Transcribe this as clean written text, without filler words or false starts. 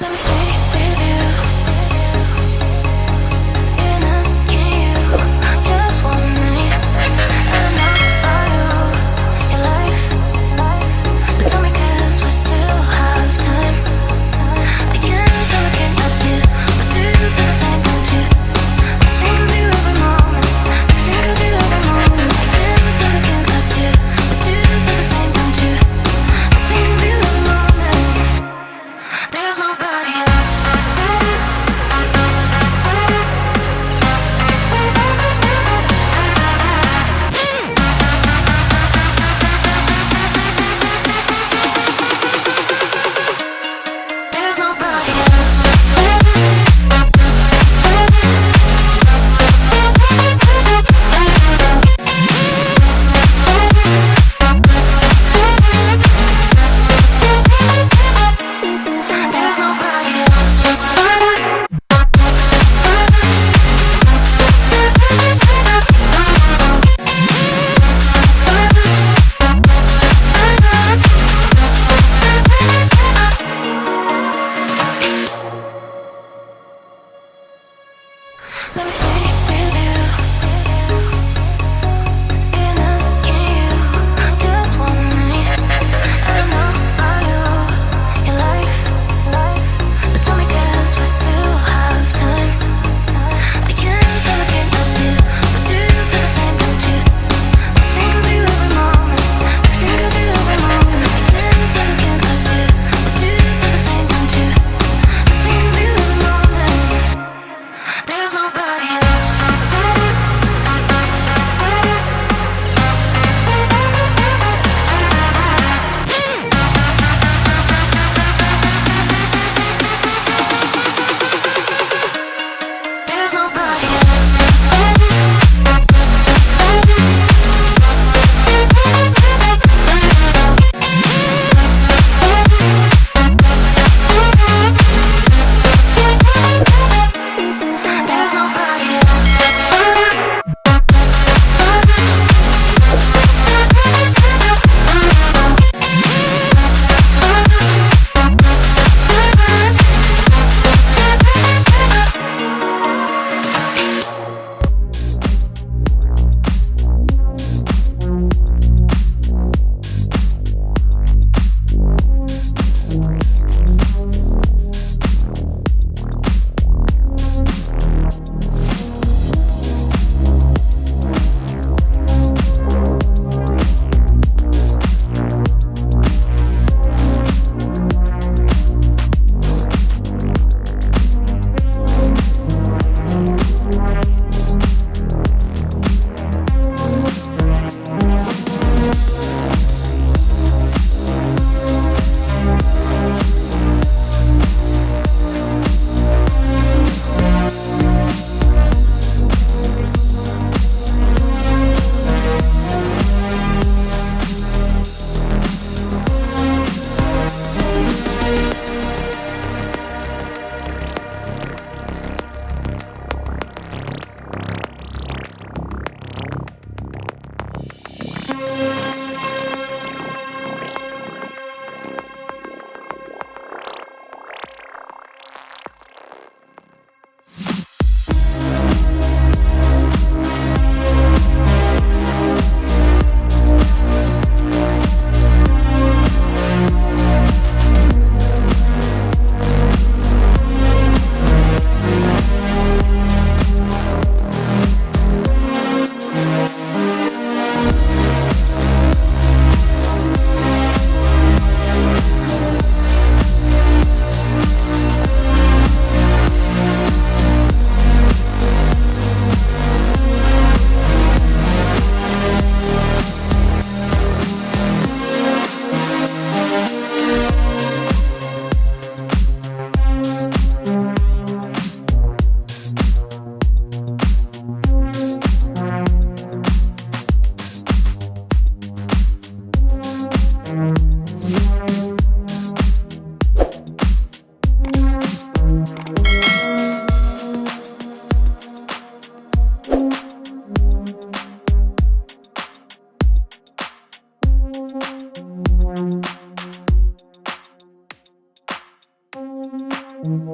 Let me stay with you. In us, can you? Just one night. I don't know about you, your life. But tell me 'cause we still have time. I can't stop looking at you, but do you feel the same, don't you? I think of you every moment. I think of you every moment. I can't stop looking at you, but do you feel the same, don't you? I think of you every moment. There's nobody else. Thank